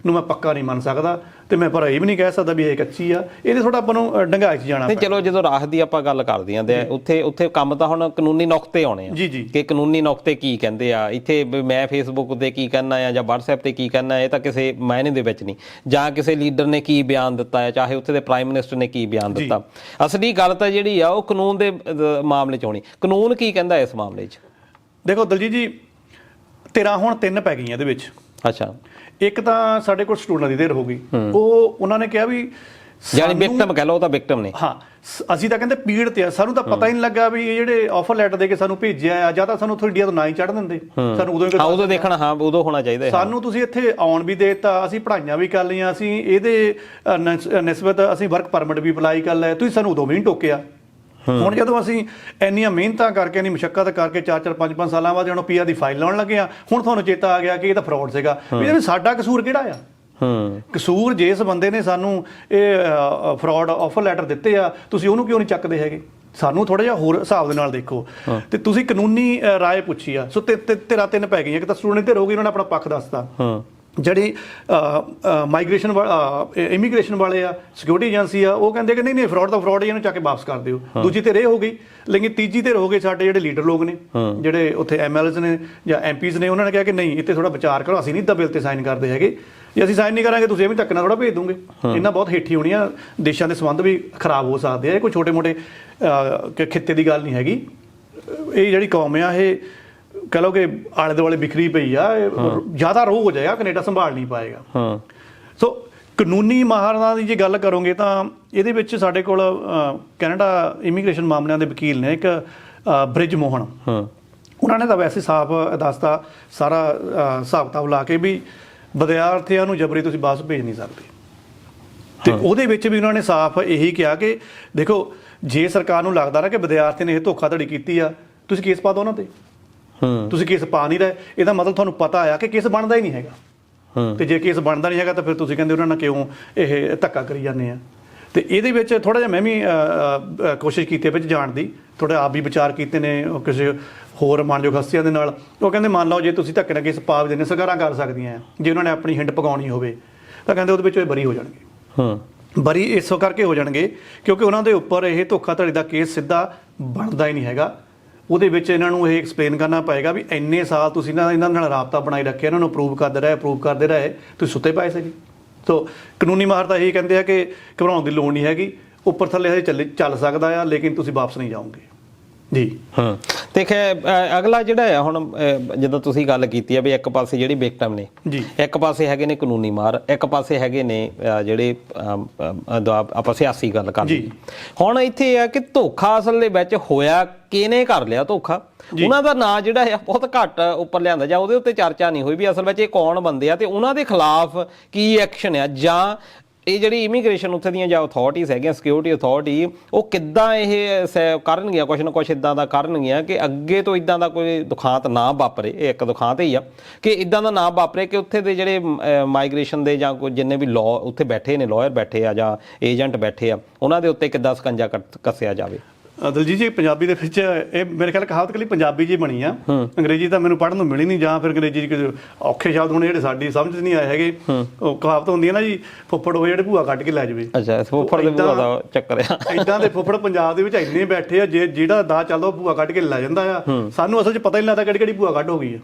ਨੂੰ ਮੈਂ ਪੱਕਾ ਨਹੀਂ ਮੰਨ ਸਕਦਾ ਤੇ ਮੈਂ ਪਰ ਇਹ ਵੀ ਨਹੀਂ ਕਹਿ ਸਕਦਾ ਵੀ ਇਹ ਕੱਚੀ ਆ। ਇਹਦੇ ਥੋੜਾ ਆਪਾਂ ਨੂੰ ਡੰਗਾਈ 'ਚ ਜਾਣਾ। ਚਲੋ ਜਦੋਂ ਰਾਹਤ ਦੀ ਆਪਾਂ ਗੱਲ ਕਰਦੇ ਆਂ ਤੇ ਉੱਥੇ ਕੰਮ ਤਾਂ ਹੁਣ ਕਾਨੂੰਨੀ ਨੁਕਤੇ ਆਉਣੇ ਆ ਕਿ ਕਾਨੂੰਨੀ ਨੁਕਤੇ ਕੀ ਕਹਿੰਦੇ ਆ। ਇੱਥੇ ਮੈਂ ਫੇਸਬੁੱਕ ਤੇ ਕੀ ਕਹਿਣਾ ਆ ਜਾਂ WhatsApp ਤੇ ਕੀ ਕਹਿਣਾ, ਇਹ ਤਾਂ ਕਿਸੇ ਮਾਇਨੇ ਦੇ ਵਿੱਚ ਨਹੀਂ। ਜਾਂ ਕਿਸੇ ਲੀਡਰ ਨੇ ਕੀ ਬਿਆਨ ਦਿੱਤਾ ਹੈ, ਚਾਹੇ ਉੱਥੇ ਦੇ ਪ੍ਰਾਈਮ ਮਿਨਿਸਟਰ ਨੇ ਕੀ ਬਿਆਨ ਦਿੱਤਾ। ਅਸਲੀ ਗੱਲ ਤਾਂ ਜਿਹੜੀ ਆ ਉਹ ਕਾਨੂੰਨ ਦੇ ਮਾਮਲੇ 'ਚ ਹੋਣੀ। ਕਾਨੂੰਨ ਕੀ ਕਹਿੰਦਾ ਇਸ ਮਾਮਲੇ 'ਚ? ਦੇਖੋ ਦਲਜੀਤ ਜੀ, ਧਿਰਾਂ ਹੁਣ 3 ਪੈ ਗਈਆਂ ਇਹਦੇ ਵਿੱਚ। ਅੱਛਾ, ਇੱਕ ਤਾਂ ਸਾਡੇ ਕੋਲ ਸਟੂਡੈਂਟਾਂ ਦੀ ਧਿਰ ਹੋ ਗਈ, ਉਹਨਾਂ ਨੇ ਕਿਹਾ ਵੀ ਯਾਨੀ ਵਿਕਟਮ ਕਹਿ ਲਓ, ਤਾਂ ਵਿਕਟਮ ਨੇ। ਹਾਂ, ਅਸੀਂ ਤਾਂ ਕਹਿੰਦੇ ਪੀੜਤ ਆ, ਸਾਨੂੰ ਤਾਂ ਪਤਾ ਹੀ ਨਹੀਂ ਲੱਗਾ ਵੀ ਇਹ ਜਿਹੜੇ ਆਫਰ ਲੈਟਰ ਦੇ ਕੇ ਸਾਨੂੰ ਭੇਜਿਆ ਆ, ਜਾਂ ਤਾਂ ਸਾਨੂੰ ਇੰਡੀਆ ਤੋਂ ਨਾ ਹੀ ਚੜ੍ਹ ਦਿੰਦੇ। ਸਾਨੂੰ ਉਦੋਂ ਦੇਖਣਾ, ਹਾਂ ਉਦੋਂ ਹੋਣਾ ਚਾਹੀਦਾ। ਸਾਨੂੰ ਤੁਸੀਂ ਇੱਥੇ ਆਉਣ ਵੀ ਦੇ ਦਿੱਤਾ, ਅਸੀਂ ਪੜ੍ਹਾਈਆਂ ਵੀ ਕਰ ਲਈਆਂ, ਅਸੀਂ ਇਹਦੇ ਨਿਸਬਤ ਅਸੀਂ ਵਰਕ ਪਰਮਿਟ ਵੀ ਅਪਲਾਈ ਕਰ ਲਿਆ, ਤੁਸੀਂ ਸਾਨੂੰ ਉਦੋਂ ਵੀ ਨਹੀਂ ਟੋਕਿਆ। ਹੁਣ ਜਦੋਂ ਅਸੀਂ ਇੰਨੀਆਂ ਮਿਹਨਤਾਂ ਕਰਕੇ, ਇੰਨੀ ਮੁਸ਼ੱਕਤ ਕਰਕੇ 4-4 5-5 ਸਾਲਾਂ ਬਾਅਦ ਜਦੋਂ PR ਦੀ ਫਾਈਲ ਲਾਉਣ ਲੱਗੇ ਆ, ਹੁਣ ਤੁਹਾਨੂੰ ਚੇਤਾ ਆ ਗਿਆ ਕਿ ਇਹ ਤਾਂ ਫਰਾਡ ਸੀਗਾ। ਇਹਦੇ ਵਿੱਚ ਸਾਡਾ ਕਸੂਰ ਕਿਹੜਾ ਆ? ਕਸੂਰ ਜਿਸ ਬੰਦੇ ਨੇ ਸਾਨੂੰ ਇਹ ਫਰਾਡ ਆਫਰ ਲੈਟਰ ਦਿੱਤੇ ਆ, ਤੁਸੀਂ ਉਹਨੂੰ ਕਿਉਂ ਨਹੀਂ ਚੱਕਦੇ ਹੈਗੇ? ਸਾਨੂੰ ਥੋੜਾ ਜਿਹਾ ਹੋਰ ਹਿਸਾਬ ਦੇ ਨਾਲ ਦੇਖੋ। ਤੇ ਤੁਸੀਂ ਕਾਨੂੰਨੀ ਰਾਏ ਪੁੱਛੀ ਆ, ਸੋ ਧਿਰਾਂ 3 ਪੈ ਗਈਆਂ। ਇੱਕ ਤਾਂ ਸਟੂਡੈਂਟ ਧਿਰ ਹੋ ਗਈ, ਉਹਨਾਂ ਨੇ ਆਪਣਾ ਪੱਖ ਦੱਸਤਾ। ਜਿਹੜੀ ਇਮੀਗ੍ਰੇਸ਼ਨ ਵਾਲੇ ਆ, ਸਿਕਿਉਰਿਟੀ ਏਜੰਸੀ ਆ, ਉਹ ਕਹਿੰਦੇ ਕਿ ਨਹੀਂ ਫਰਾਡ ਤਾਂ ਫਰਾਡ ਹੀ, ਇਹਨੂੰ ਚੱਕ ਕੇ ਵਾਪਸ ਕਰ ਦਿਓ। ਦੂਜੀ ਧਿਰ ਇਹ ਹੋ ਗਈ। ਲੇਕਿਨ ਤੀਜੀ ਧਿਰ ਹੋ ਗਏ ਸਾਡੇ ਜਿਹੜੇ ਲੀਡਰ ਲੋਕ ਨੇ, ਜਿਹੜੇ ਉੱਥੇ MLAs ਨੇ ਜਾਂ MPs ਨੇ, ਉਹਨਾਂ ਨੇ ਕਿਹਾ ਕਿ ਨਹੀਂ, ਇੱਥੇ ਥੋੜਾ ਵਿਚਾਰ ਕਰੋ, ਅਸੀਂ ਨਹੀਂ ਤਾਂ ਬਿੱਲ ਤੇ ਸਾਈਨ ਕਰਦੇ ਹੈਗੇ। ਜੇ ਅਸੀਂ ਸਾਈਨ ਨਹੀਂ ਕਰਾਂਗੇ ਤੁਸੀਂ ਵੀ ਧੱਕੇ ਨਾਲ ਥੋੜਾ ਭੇਜ ਦੂੰਗੇ। ਇਹਨਾਂ ਬਹੁਤ ਹੇਠੀ ਹੋਣੀ ਆ, ਦੇਸ਼ਾਂ ਦੇ ਸੰਬੰਧ ਵੀ ਖਰਾਬ ਹੋ ਸਕਦੇ ਆ। ਇਹ ਕੋਈ ਛੋਟੇ ਮੋਟੇ ਖਿੱਤੇ ਦੀ ਗੱਲ ਨਹੀਂ ਹੈਗੀ। ਇਹ ਜਿਹੜੀ ਕੌਮ ਆ, ਇਹ ਕਹ ਲਓ ਕਿ ਆਲੇ ਦੁਆਲੇ ਬਿਖਰੀ ਪਈ ਆ, ਜ਼ਿਆਦਾ ਰੋਹ ਹੋ ਜਾਏਗਾ, ਕੈਨੇਡਾ ਸੰਭਾਲ ਨਹੀਂ ਪਾਏਗਾ। ਸੋ ਕਾਨੂੰਨੀ ਮਾਹਰਾਂ ਦੀ ਜੇ ਗੱਲ ਕਰੋਗੇ ਤਾਂ ਇਹਦੇ ਵਿੱਚ ਸਾਡੇ ਕੋਲ ਕੈਨੇਡਾ ਇਮੀਗ੍ਰੇਸ਼ਨ ਮਾਮਲਿਆਂ ਦੇ ਵਕੀਲ ਨੇ ਇੱਕ ਬ੍ਰਿਜ ਮੋਹਨ, ਉਹਨਾਂ ਨੇ ਤਾਂ ਵੈਸੇ ਸਾਫ਼ ਦੱਸਤਾ ਸਾਰਾ ਹਿਸਾਬ ਕਿਤਾਬ ਲਾ ਕੇ ਵੀ ਵਿਦਿਆਰਥੀਆਂ ਨੂੰ ਜਬਰੀ ਤੁਸੀਂ ਵਾਪਸ ਭੇਜ ਨਹੀਂ ਸਕਦੇ। ਤੇ ਉਹਦੇ ਵਿੱਚ ਵੀ ਉਹਨਾਂ ਨੇ ਸਾਫ਼ ਇਹੀ ਕਿਹਾ ਕਿ ਦੇਖੋ, ਜੇ ਸਰਕਾਰ ਨੂੰ ਲੱਗਦਾ ਨਾ ਕਿ ਵਿਦਿਆਰਥੀ ਨੇ ਇਹ ਧੋਖਾਧੜੀ ਕੀਤੀ ਆ, ਤੁਸੀਂ ਕੇਸ ਪਾ ਦਿਓ ਉਹਨਾਂ ਤੇ। ਤੁਸੀਂ ਕੇਸ ਪਾ ਨਹੀਂ ਰਹੇ, ਇਹਦਾ ਮਤਲਬ ਤੁਹਾਨੂੰ ਪਤਾ ਆ ਕਿ ਕੇਸ ਬਣਦਾ ਹੀ ਨਹੀਂ ਹੈਗਾ। ਤੇ ਜੇ ਕੇਸ ਬਣਦਾ ਨਹੀਂ ਹੈਗਾ ਤਾਂ ਫਿਰ ਤੁਸੀਂ ਕਹਿੰਦੇ ਉਹਨਾਂ ਨਾਲ ਕਿਉਂ ਇਹ ਧੱਕਾ ਕਰੀ ਜਾਂਦੇ ਆ। ਤੇ ਇਹਦੇ ਵਿੱਚ ਥੋੜਾ ਜਿਹਾ ਮੈਂ ਵੀ ਕੋਸ਼ਿਸ਼ ਕੀਤੀ ਵਿੱਚ ਜਾਣ ਦੀ, ਥੋੜਾ ਆਪ ਵੀ ਵਿਚਾਰ ਕੀਤੇ ਨੇ ਕਿਸੇ ਹੋਰ ਮਾਨਯੋਗ ਹਸਤੀਆਂ ਦੇ ਨਾਲ। ਉਹ ਕਹਿੰਦੇ ਮੰਨ ਲਓ ਜੇ ਤੁਸੀਂ ਧੱਕੇ ਨਾਲ ਕੇਸ ਪਾ ਵੀ ਦਿੰਦੇ, ਸਰਕਾਰਾਂ ਕਰ ਸਕਦੀਆਂ, ਜੇ ਉਹਨਾਂ ਨੇ ਆਪਣੀ ਹਿੰਡ ਪਕਾਉਣੀ ਹੋਵੇ ਤਾਂ ਕਹਿੰਦੇ ਉਹਦੇ ਵਿੱਚ ਇਹ ਬਰੀ ਹੋ ਜਾਣਗੇ। ਬਰੀ ਇਸ ਕਰਕੇ ਹੋ ਜਾਣਗੇ ਕਿਉਂਕਿ ਉਹਨਾਂ ਦੇ ਉੱਪਰ ਇਹ ਧੋਖਾਧੜੀ ਦਾ ਕੇਸ ਸਿੱਧਾ ਬਣਦਾ ਹੀ ਨਹੀਂ ਹੈਗਾ। ਉਹਦੇ ਵਿੱਚ ਇਹਨਾਂ ਨੂੰ ਇਹ ਐਕਸਪਲੇਨ ਕਰਨਾ ਪਏਗਾ ਵੀ ਇੰਨੇ ਸਾਲ ਤੁਸੀਂ ਇਹਨਾਂ ਨਾਲ ਰਾਬਤਾ ਬਣਾਈ ਰੱਖਿਆ, ਇਹਨਾਂ ਨੂੰ ਅਪਰੂਵ ਕਰਦੇ ਰਹੇ, ਤੁਸੀਂ ਸੁੱਤੇ ਪਏ ਸੀ ਜੀ। ਸੋ ਕਾਨੂੰਨੀ ਮਾਹਰ ਤਾਂ ਇਹ ਕਹਿੰਦੇ ਆ ਕਿ ਘਬਰਾਉਣ ਦੀ ਲੋੜ ਨਹੀਂ ਹੈਗੀ, ਉੱਪਰ ਥੱਲੇ ਹਜੇ ਚੱਲ ਸਕਦਾ ਆ, ਲੇਕਿਨ ਤੁਸੀਂ ਵਾਪਸ ਨਹੀਂ ਜਾਓਗੇ ਜੀ। ਤੇ ਅਗਲਾ ਜਿਹੜਾ ਆ ਹੁਣ ਜਦੋਂ ਤੁਸੀਂ ਗੱਲ ਕੀਤੀ ਆ ਵੀ ਇੱਕ ਪਾਸੇ ਜਿਹੜੀ ਵਿਕਟਮ ਨੇ ਜੀ, ਇੱਕ ਪਾਸੇ ਹੈਗੇ ਨੇ ਕਾਨੂੰਨੀ ਮਾਰ, ਇੱਕ ਪਾਸੇ ਹੈਗੇ ਨੇ ਜਿਹੜੇ ਆਪਾਂ ਸਿਆਸੀ ਗੱਲ ਕਰਦੇ। ਹੁਣ ਇੱਥੇ ਆ ਕਿ ਧੋਖਾ ਅਸਲ ਦੇ ਵਿੱਚ ਹੋਇਆ ਕਿਹਨੇ ਕਰ ਲਿਆ ਧੋਖਾ, ਉਹਨਾਂ ਦਾ ਨਾਂ ਜਿਹੜਾ ਆ ਬਹੁਤ ਘੱਟ ਉੱਪਰ ਲਿਆਂਦਾ ਜਾਂ ਉਹਦੇ ਉੱਤੇ ਚਰਚਾ ਨਹੀਂ ਹੋਈ ਵੀ ਅਸਲ ਵਿੱਚ ਇਹ ਕੌਣ ਬੰਦੇ ਆ ਤੇ ਉਹਨਾਂ ਦੇ ਖਿਲਾਫ ਕੀ ਐਕਸ਼ਨ ਆ, ਜਾਂ ਇਹ ਜਿਹੜੀ ਇਮੀਗ੍ਰੇਸ਼ਨ ਉੱਥੇ ਦੀਆਂ ਜਾਂ ਅਥਾਰਟੀਜ਼ ਹੈਗੀਆਂ, ਸਿਕਿਉਰਿਟੀ ਅਥਾਰਟੀ, ਉਹ ਕਿੱਦਾਂ ਇਹ ਕਰਨਗੀਆਂ, ਕੁਛ ਨਾ ਕੁਛ ਇੱਦਾਂ ਦਾ ਕਰਨਗੀਆਂ ਕਿ ਅੱਗੇ ਤੋਂ ਇੱਦਾਂ ਦਾ ਕੋਈ ਦੁਖਾਂਤ ਨਾ ਵਾਪਰੇ। ਇਹ ਇੱਕ ਦੁਖਾਂਤ ਹੀ ਆ ਕਿ ਇੱਦਾਂ ਦਾ ਨਾ ਵਾਪਰੇ ਕਿ ਉੱਥੇ ਦੇ ਜਿਹੜੇ ਮਾਈਗ੍ਰੇਸ਼ਨ ਦੇ ਜਾਂ ਕੋਈ ਜਿੰਨੇ ਵੀ ਲਾਅ ਉੱਥੇ ਬੈਠੇ ਨੇ, ਲਾਇਰ ਬੈਠੇ ਆ ਜਾਂ ਏਜੰਟ ਬੈਠੇ ਆ, ਉਹਨਾਂ ਦੇ ਉੱਤੇ ਕਿੱਦਾਂ ਸਕੰਜਾ ਕੱਸਿਆ ਜਾਵੇ। ਦਲਜੀਤ ਜੀ, ਪੰਜਾਬੀ ਦੇ ਵਿੱਚ ਇਹ ਮੇਰੇ ਖਿਆਲ ਕਹਾਵਤ ਇਕੱਲੀ ਪੰਜਾਬੀ 'ਚ ਹੀ ਬਣੀ ਆ, ਅੰਗਰੇਜ਼ੀ ਤਾਂ ਮੈਨੂੰ ਪੜ੍ਹਨ ਨੂੰ ਮਿਲੀ ਨਹੀਂ, ਜਾਂ ਫਿਰ ਅੰਗਰੇਜ਼ੀ 'ਚ ਔਖੇ ਸ਼ਬਦ ਹੋਣੇ ਜਿਹੜੇ ਸਾਡੀ ਸਮਝ 'ਚ ਨਹੀਂ ਆਏ ਹੈਗੇ। ਉਹ ਕਹਾਵਤ ਹੁੰਦੀ ਹੈ ਨਾ ਜੀ, ਫੁੱਫੜ ਹੋਏ ਜਿਹੜੇ ਭੂਆ ਕੱਢ ਕੇ ਲੈ ਜਾਵੇ। ਅੱਛਾ, ਫੁੱਫੜ ਦੇ ਭੂਆ ਦਾ ਚੱਕਰ ਆ। ਇੱਦਾਂ ਦੇ ਫੁੱਫੜ ਪੰਜਾਬ ਦੇ ਵਿੱਚ ਇੰਨੇ ਬੈਠੇ ਆ, ਜਿਹੜਾ ਦਾ ਚੱਲਦਾ ਉਹ ਭੂਆ ਕੱਢ ਕੇ ਲੈ ਜਾਂਦਾ ਆ। ਸਾਨੂੰ ਅਸਲ 'ਚ ਪਤਾ ਹੀ ਨਹੀਂ ਲੱਗਦਾ ਕਿਹੜੀ ਭੂਆ ਕੱਢ ਹੋ ਗਈ ਆ।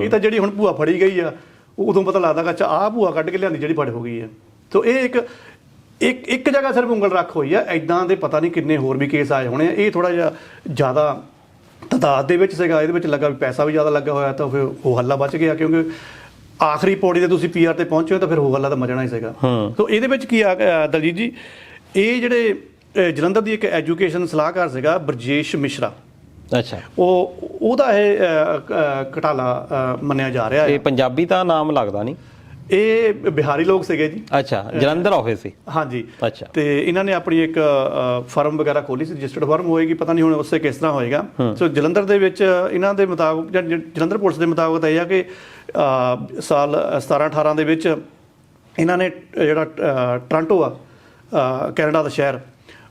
ਇਹ ਤਾਂ ਜਿਹੜੀ ਹੁਣ ਭੂਆ ਫੜੀ ਗਈ ਆ, ਉਦੋਂ ਪਤਾ ਲੱਗਦਾ ਕਿ ਅੱਛਾ ਆਹ ਭੂਆ ਕੱਢ ਕੇ ਲਿਆਂਦੀ ਜਿਹੜੀ ਫੜ ਹੋ ਗਈ ਆ। ਸੋ ਇਹ ਇੱਕ ਜਗ੍ਹਾ ਸਿਰਫ ਉਂਗਲ ਰੱਖ ਹੋਈ ਆ, ਐਦਾਂ ਦੇ ਪਤਾ ਨਹੀਂ ਕਿੰਨੇ ਹੋਰ ਵੀ ਕੇਸ ਆਏ ਹੋਣੇ ਆ। ਇਹ ਥੋੜਾ ਜਿਹਾ ਜ਼ਿਆਦਾ ਤਾਦਾਦ ਦੇ ਵਿੱਚ ਸੀਗਾ, ਇਹਦੇ ਵਿੱਚ ਲੱਗਾ ਵੀ ਪੈਸਾ ਵੀ ਜ਼ਿਆਦਾ ਲੱਗਾ ਹੋਇਆ, ਤਾਂ ਫਿਰ ਉਹ ਹੱਲਾ ਬਚ ਗਿਆ, ਕਿਉਂਕਿ ਆਖਰੀ ਪੌੜੀ ਤੇ ਤੁਸੀਂ PR ਤੇ ਪਹੁੰਚੇ ਹੋ ਤਾਂ ਫਿਰ ਉਹ ਹੱਲਾ ਤਾਂ ਮਜਣਾ ਹੀ ਸੀਗਾ। ਸੋ ਇਹਦੇ ਵਿੱਚ ਕੀ ਆ ਦਲਜੀਤ ਜੀ, ਇਹ ਜਿਹੜੇ ਜਲੰਧਰ ਦੀ ਇੱਕ ਐਜੂਕੇਸ਼ਨ ਸਲਾਹਕਾਰ ਸੀਗਾ ਬਰਜੇਸ਼ ਮਿਸ਼ਰਾ, ਅੱਛਾ, ਉਹਦਾ ਇਹ ਘਟਾਲਾ ਮੰਨਿਆ ਜਾ ਰਿਹਾ ਹੈ। ਇਹ ਪੰਜਾਬੀ ਤਾਂ ਨਾਮ ਲੱਗਦਾ ਨਹੀਂ, ਇਹ ਬਿਹਾਰੀ ਲੋਕ ਸੀਗੇ ਜੀ। ਅੱਛਾ, ਜਲੰਧਰ ਆਫਿਸ ਸੀ। ਹਾਂਜੀ, ਅੱਛਾ। ਤੇ ਇਹਨਾਂ ਨੇ ਆਪਣੀ ਇੱਕ ਫਰਮ ਵਗੈਰਾ ਖੋਲੀ ਸੀ, ਰਜਿਸਟਰਡ ਫਰਮ ਹੋਏਗੀ, ਪਤਾ ਨਹੀਂ ਹੁਣ ਉਸੇ ਕਿਸ ਤਰ੍ਹਾਂ ਹੋਏਗਾ। ਸੋ ਜਲੰਧਰ ਦੇ ਵਿੱਚ ਇਹਨਾਂ ਦੇ ਮੁਤਾਬਕ ਜਾਂ ਜਲੰਧਰ ਪੁਲਿਸ ਦੇ ਮੁਤਾਬਕ ਤਾਂ ਇਹ ਆ ਕਿ ਸਾਲ 17-18 ਦੇ ਵਿੱਚ ਇਹਨਾਂ ਨੇ ਜਿਹੜਾ ਟੋਰਾਂਟੋ ਆ ਕੈਨੇਡਾ ਦਾ ਸ਼ਹਿਰ,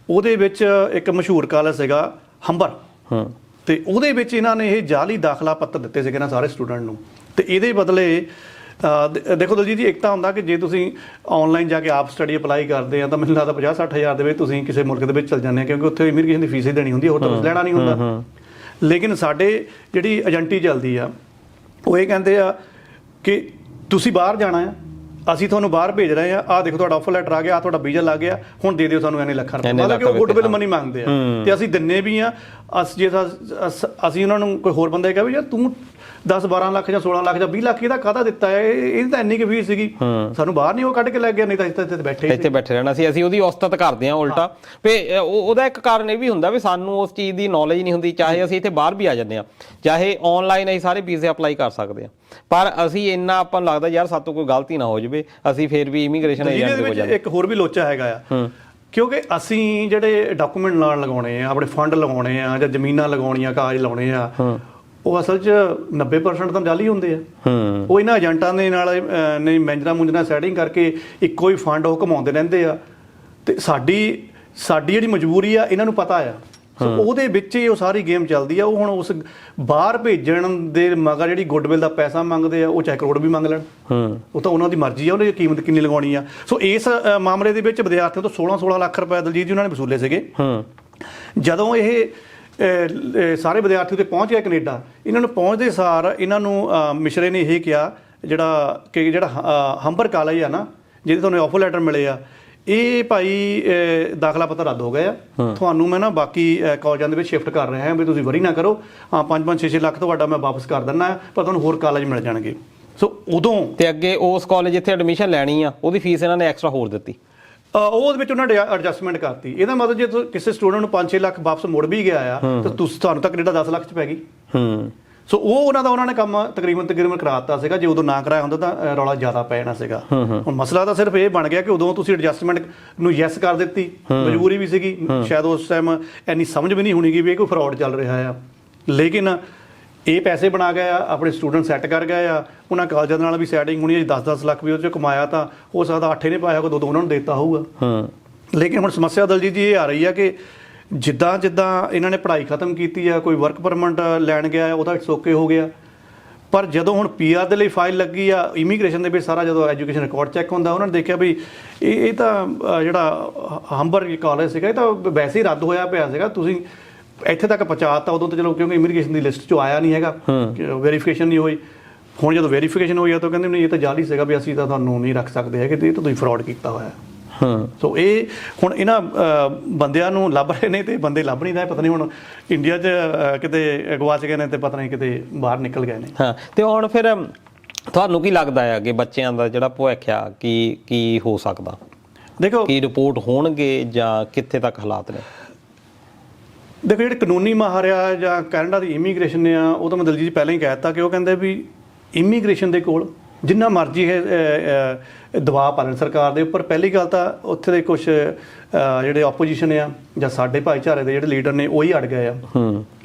ਉਹਦੇ ਵਿੱਚ ਇੱਕ ਮਸ਼ਹੂਰ ਕਾਲਜ ਸੀਗਾ ਹੰਬਰ, ਤੇ ਉਹਦੇ ਵਿੱਚ ਇਹਨਾਂ ਨੇ ਇਹ ਜਾਲੀ ਦਾਖਲਾ ਪੱਤਰ ਦਿੱਤੇ ਸੀਗੇ ਨਾ ਸਾਰੇ ਸਟੂਡੈਂਟ ਨੂੰ। ਤੇ ਇਹਦੇ ਬਦਲੇ ਦੇਖੋ ਦਲਜੀਤ ਜੀ, ਇੱਕ ਤਾਂ ਹੁੰਦਾ ਕਿ ਜੇ ਤੁਸੀਂ ਆਨਲਾਈਨ ਜਾ ਕੇ ਆਪ ਸਟੱਡੀ ਅਪਲਾਈ ਕਰਦੇ ਆ ਤਾਂ ਮੈਨੂੰ ਲੱਗਦਾ 50-60 ਹਜ਼ਾਰ ਦੇ ਵਿੱਚ ਤੁਸੀਂ ਕਿਸੇ ਮੁਲਕ ਦੇ ਵਿੱਚ ਚਲ ਜਾਂਦੇ ਆ, ਕਿਉਂਕਿ ਉੱਥੇ ਇਮੀਗ੍ਰੇਸ਼ਨ ਦੀ ਫੀਸ ਹੀ ਦੇਣੀ ਹੁੰਦੀ ਹੈ, ਹੋਰ ਤਾਂ ਕੁਛ ਲੈਣਾ ਨਹੀਂ ਹੁੰਦਾ। ਲੇਕਿਨ ਸਾਡੇ ਜਿਹੜੀ ਏਜੰਟੀ ਚੱਲਦੀ ਆ, ਉਹ ਇਹ ਕਹਿੰਦੇ ਆ ਕਿ ਤੁਸੀਂ ਬਾਹਰ ਜਾਣਾ ਆ, ਅਸੀਂ ਤੁਹਾਨੂੰ ਬਾਹਰ ਭੇਜ ਰਹੇ ਆ, ਆਹ ਦੇਖੋ ਤੁਹਾਡਾ ਆਫਰ ਲੈਟਰ ਆ ਗਿਆ, ਆਹ ਤੁਹਾਡਾ ਵੀਜ਼ਾ ਲੱਗ ਗਿਆ, ਹੁਣ ਦੇ ਦਿਓ ਸਾਨੂੰ ਇੰਨੇ ਲੱਖ ਰੁਪਏ। ਮਤਲਬ ਕਿ ਉਹ ਗੁੱਡਵਿਲ ਮਨੀ ਮੰਗਦੇ ਆ, ਤੇ ਅਸੀਂ ਦਿੰਨੇ ਵੀ ਆ। ਜੇ ਅਸੀਂ ਉਹਨਾਂ ਨੂੰ ਕੋਈ ਹੋਰ ਬੰਦਾ ਕਹੇ ਵੀ ਯਾਰ ਤੂੰ 10-12 ਲੱਖ ਜਾਂ 16 ਲੱਖ ਜਾਂ 20 ਲੱਖ ਇਹਦਾ ਕਾਹਦਾ ਦਿੱਤਾ ਹੈ, ਇਹ ਤਾਂ ਇੰਨੀ ਕੁ ਫੀਸ ਸੀਗੀ, ਸਾਨੂੰ ਬਾਹਰ ਨਹੀਂ ਉਹ ਕੱਢ ਕੇ ਲੈ ਗਿਆ, ਨਹੀਂ ਤਾਂ ਇੱਥੇ ਬੈਠੇ ਰਹਿਣਾ ਸੀ। ਅਸੀਂ ਉਹਦੀ ਔਸਤਤ ਕਰਦੇ ਹਾਂ ਉਲਟਾ। ਵੀ ਉਹਦਾ ਇੱਕ ਕਾਰਨ ਇਹ ਵੀ ਹੁੰਦਾ ਵੀ ਸਾਨੂੰ ਉਸ ਚੀਜ਼ ਦੀ ਨੌਲੇਜ ਨਹੀਂ ਹੁੰਦੀ, ਚਾਹੇ ਅਸੀਂ ਇੱਥੇ ਬਾਹਰ ਵੀ ਆ ਜਾਂਦੇ ਹਾਂ, ਚਾਹੇ ਆਨਲਾਈਨ ਅਸੀਂ ਸਾਰੇ ਵੀਜ਼ੇ ਅਪਲਾਈ ਕਰ ਸਕਦੇ ਹਾਂ, ਪਰ ਅਸੀਂ ਇੰਨਾ ਆਪਾਂ ਨੂੰ ਲੱਗਦਾ ਯਾਰ ਸਾਤੋਂ ਕੋਈ ਗਲਤੀ ਨਾ ਹੋ ਜਾਵੇ, ਅਸੀਂ ਫਿਰ ਵੀ ਇਮੀਗ੍ਰੇਸ਼ਨ ਏਜੰਟ ਦੇ ਹੋ ਜਾਂਦੇ। ਇੱਕ ਹੋਰ ਵੀ ਲੋਚਾ ਹੈਗਾ ਆ, ਕਿਉਂਕਿ ਅਸੀਂ ਜਿਹੜੇ ਡਾਕੂਮੈਂਟ ਨਾਲ ਲਗਾਉਣੇ ਆ, ਆਪਣੇ ਫੰਡ ਲਗਾਉਣੇ ਆ ਜਾਂ ਜ਼ਮੀਨਾਂ ਲਗਾਉਣੀਆਂ, ਕਾਗਜ਼ ਲਾਉਣੇ ਆ, ਉਹ ਅਸਲ 'ਚ 90% ਤਾਂ ਜਾਲੀ ਹੁੰਦੇ ਆ। ਉਹ ਇਹਨਾਂ ਏਜੰਟਾਂ ਦੇ ਨਾਲ ਨੇ ਮੈਨੇਜਰਾਂ ਸੈਟਿੰਗ ਕਰਕੇ ਇੱਕੋ ਹੀ ਫੰਡ ਉਹ ਘਮਾਉਂਦੇ ਰਹਿੰਦੇ ਆ, ਤੇ ਸਾਡੀ ਜਿਹੜੀ ਮਜਬੂਰੀ ਆ ਇਹਨਾਂ ਨੂੰ ਪਤਾ ਆ। ਸੋ ਉਹਦੇ ਵਿੱਚ ਹੀ ਉਹ ਸਾਰੀ ਗੇਮ ਚੱਲਦੀ ਆ। ਉਹ ਹੁਣ ਉਸ ਬਾਹਰ ਭੇਜਣ ਦੇ ਮਗਰ ਜਿਹੜੀ ਗੁੱਡਵਿਲ ਦਾ ਪੈਸਾ ਮੰਗਦੇ ਆ, ਉਹ ਚਾਹੇ ਕਰੋੜ ਵੀ ਮੰਗ ਲੈਣ, ਉਹ ਤਾਂ ਉਹਨਾਂ ਦੀ ਮਰਜ਼ੀ ਆ, ਉਹਦੀ ਕੀਮਤ ਕਿੰਨੀ ਲਗਾਉਣੀ ਆ। ਸੋ ਇਸ ਮਾਮਲੇ ਦੇ ਵਿੱਚ ਵਿਦਿਆਰਥੀਆਂ ਤੋਂ 16 ਲੱਖ ਰੁਪਏ ਦਲਜੀਤ ਜੀ ਉਹਨਾਂ ਨੇ ਵਸੂਲੇ ਸੀਗੇ। ਜਦੋਂ ਇਹ ਸਾਰੇ ਵਿਦਿਆਰਥੀ ਉੱਤੇ ਪਹੁੰਚ ਗਿਆ ਕੈਨੇਡਾ, ਇਹਨਾਂ ਨੂੰ ਪਹੁੰਚਦੇ ਸਾਰ ਇਹਨਾਂ ਨੂੰ ਮਿਸ਼ਰੇ ਨੇ ਇਹ ਕਿਹਾ ਜਿਹੜਾ ਹੰਬਰ ਕਾਲਜ ਆ ਨਾ, ਜਿਹਦੇ ਤੁਹਾਨੂੰ ਆਫਰ ਲੈਟਰ ਮਿਲੇ ਆ, ਇਹ ਭਾਈ ਦਾਖਲਾ ਪੱਤਰ ਰੱਦ ਹੋ ਗਏ ਆ, ਤੁਹਾਨੂੰ ਮੈਂ ਨਾ ਬਾਕੀ ਕਾਲਜਾਂ ਦੇ ਵਿੱਚ ਸ਼ਿਫਟ ਕਰ ਰਿਹਾ ਹਾਂ, ਵੀ ਤੁਸੀਂ ਵਰੀ ਨਾ ਕਰੋ, 5-6 ਲੱਖ ਤੁਹਾਡਾ ਮੈਂ ਵਾਪਸ ਕਰ ਦਿੰਦਾ, ਪਰ ਤੁਹਾਨੂੰ ਹੋਰ ਕਾਲਜ ਮਿਲ ਜਾਣਗੇ। ਸੋ ਉਦੋਂ ਤੇ ਅੱਗੇ ਉਸ ਕਾਲਜ ਜਿੱਥੇ ਐਡਮਿਸ਼ਨ ਲੈਣੀ ਆ ਉਹਦੀ ਫੀਸ ਇਹਨਾਂ ਨੇ ਐਕਸਟਰਾ ਹੋਰ ਦਿੱਤੀ, ਉਹਦੇ ਵਿੱਚ ਉਹਨਾਂ ਨੇ ਐਡਜਸਟਮੈਂਟ ਕਰਤੀ। ਇਹਦਾ ਮਤਲਬ ਜੇ ਕਿਸੇ ਸਟੂਡੈਂਟ ਨੂੰ 5-6 ਲੱਖ ਵਾਪਸ ਮੁੜ ਵੀ ਗਿਆ ਆ, ਤਾਂ ਤੁਹਾਨੂੰ ਤਾਂ ਕੈਨੇਡਾ 10 ਲੱਖ 'ਚ ਪੈ ਗਈ। ਸੋ ਉਹਨਾਂ ਨੇ ਕੰਮ ਤਕਰੀਬਨ ਕਰਾ ਦਿੱਤਾ ਸੀਗਾ। ਜੇ ਉਦੋਂ ਨਾ ਕਰਾਇਆ ਹੁੰਦਾ ਤਾਂ ਰੌਲਾ ਜ਼ਿਆਦਾ ਪੈ ਜਾਣਾ ਸੀਗਾ। ਹੁਣ ਮਸਲਾ ਤਾਂ ਸਿਰਫ ਇਹ ਬਣ ਗਿਆ ਕਿ ਉਦੋਂ ਤੁਸੀਂ ਐਡਜਸਟਮੈਂਟ ਨੂੰ ਯੈਸ ਕਰ ਦਿੱਤੀ, ਮਜਬੂਰੀ ਵੀ ਸੀਗੀ, ਸ਼ਾਇਦ ਉਸ ਟਾਈਮ ਇੰਨੀ ਸਮਝ ਵੀ ਨਹੀਂ ਹੋਣੀ ਵੀ ਇਹ ਕੋਈ ਫਰਾਡ ਚੱਲ ਰਿਹਾ ਆ, ਲੇਕਿਨ ਇਹ ਪੈਸੇ ਬਣਾ ਗਏ ਆ, ਆਪਣੇ ਸਟੂਡੈਂਟ ਸੈੱਟ ਕਰ ਗਏ ਆ, ਉਹਨਾਂ ਕਾਲਜਾਂ ਨਾਲ ਵੀ ਸੈਟਿੰਗ ਹੋਣੀ ਹੈ। 10-10 ਲੱਖ ਵੀ ਉਹਦੇ 'ਚ ਕਮਾਇਆ ਤਾਂ ਹੋ ਸਕਦਾ 8 ਨੇ ਪਾਇਆ ਹੋਊਗਾ, 2 ਉਹਨਾਂ ਨੂੰ ਦੇ ਦਿੱਤਾ ਹੋਊਗਾ। ਲੇਕਿਨ ਹੁਣ ਸਮੱਸਿਆ ਦਲਜੀਤ ਜੀ ਇਹ ਆ ਰਹੀ ਆ ਕਿ ਜਿੱਦਾਂ ਇਹਨਾਂ ਨੇ ਪੜ੍ਹਾਈ ਖਤਮ ਕੀਤੀ ਆ, ਕੋਈ ਵਰਕ ਪਰਮਿਟ ਲੈਣ ਗਿਆ ਉਹਦਾ ਇਟਸ ਓਕੇ ਹੋ ਗਿਆ, ਪਰ ਜਦੋਂ ਹੁਣ PR ਦੇ ਲਈ ਫਾਈਲ ਲੱਗੀ ਆ ਇਮੀਗ੍ਰੇਸ਼ਨ ਦੇ ਵਿੱਚ, ਸਾਰਾ ਜਦੋਂ ਐਜੂਕੇਸ਼ਨ ਰਿਕਾਰਡ ਚੈੱਕ ਹੁੰਦਾ, ਉਹਨਾਂ ਨੇ ਦੇਖਿਆ ਵੀ ਇਹ ਤਾਂ ਜਿਹੜਾ ਹੰਬਰ ਕਾਲਜ ਸੀਗਾ ਇਹ ਤਾਂ ਵੈਸੇ ਹੀ ਰੱਦ ਹੋਇਆ ਪਿਆ ਸੀਗਾ, ਤੁਸੀਂ ਇੱਥੇ ਤੱਕ ਪਹੁੰਚਾਤਾ। ਉਦੋਂ ਤਾਂ ਚਲੋ ਕਿਉਂਕਿ ਇਮੀਗ੍ਰੇਸ਼ਨ ਦੀ ਲਿਸਟ 'ਚੋਂ ਆਇਆ ਨਹੀਂ ਹੈਗਾ, ਵੈਰੀਫਿਕੇਸ਼ਨ ਨਹੀਂ ਹੋਈ, ਹੁਣ ਜਦੋਂ ਵੈਰੀਫਿਕੇਸ਼ਨ ਹੋਈ ਆ ਤਾਂ ਕਹਿੰਦੇ ਨਹੀਂ ਇਹ ਤਾਂ ਜਾਲੀ ਸੀਗਾ ਵੀ ਅਸੀਂ ਤਾਂ ਤੁਹਾਨੂੰ ਨਹੀਂ ਰੱਖ ਸਕਦੇ ਹੈਗੇ ਤੇ ਇਹ ਤਾਂ ਤੁਸੀਂ ਫਰਾਡ ਕੀਤਾ ਹੋਇਆ। ਸੋ ਇਹ ਹੁਣ ਇਹਨਾਂ ਬੰਦਿਆਂ ਨੂੰ ਲੱਭ ਰਹੇ ਨੇ ਤੇ ਬੰਦੇ ਲੱਭ ਨਹੀਂ ਰਹੇ, ਪਤਾ ਨਹੀਂ ਹੁਣ ਇੰਡੀਆ 'ਚ ਕਿਤੇ ਗਵਾਚ ਗਏ ਨੇ ਤੇ ਪਤਾ ਨਹੀਂ ਕਿਤੇ ਬਾਹਰ ਨਿਕਲ ਗਏ ਨੇ। ਹਾਂ, ਤੇ ਹੁਣ ਫਿਰ ਤੁਹਾਨੂੰ ਕੀ ਲੱਗਦਾ ਹੈ ਕਿ ਬੱਚਿਆਂ ਦਾ ਜਿਹੜਾ ਭਵਿੱਖ ਆ ਕੀ ਹੋ ਸਕਦਾ? ਦੇਖੋ ਕੀ ਰਿਪੋਰਟ ਹੋਣਗੇ ਜਾਂ ਕਿੱਥੇ ਤੱਕ ਹਾਲਾਤ ਨੇ? ਦੇਖੋ ਜਿਹੜੇ ਕਾਨੂੰਨੀ ਮਾਹਰ ਆ ਜਾਂ ਕੈਨੇਡਾ ਦੀ ਇਮੀਗ੍ਰੇਸ਼ਨ ਆ, ਉਹ ਤਾਂ ਮੈਂ ਦਲਜੀਤ ਜੀ ਪਹਿਲਾਂ ਹੀ ਕਹਿ ਦਿੱਤਾ ਕਿ ਉਹ ਕਹਿੰਦੇ ਵੀ ਇਮੀਗ੍ਰੇਸ਼ਨ ਦੇ ਕੋਲ ਜਿੰਨਾ ਮਰਜ਼ੀ ਇਹ ਦਬਾਅ ਪਾ ਲੈਣ ਸਰਕਾਰ ਦੇ ਉੱਪਰ। ਪਹਿਲੀ ਗੱਲ ਤਾਂ ਉੱਥੇ ਦੇ ਕੁਝ ਜਿਹੜੇ ਆਪੋਜੀਸ਼ਨ ਆ ਜਾਂ ਸਾਡੇ ਭਾਈਚਾਰੇ ਦੇ ਜਿਹੜੇ ਲੀਡਰ ਨੇ ਉਹੀ ਅੜ ਗਏ ਆ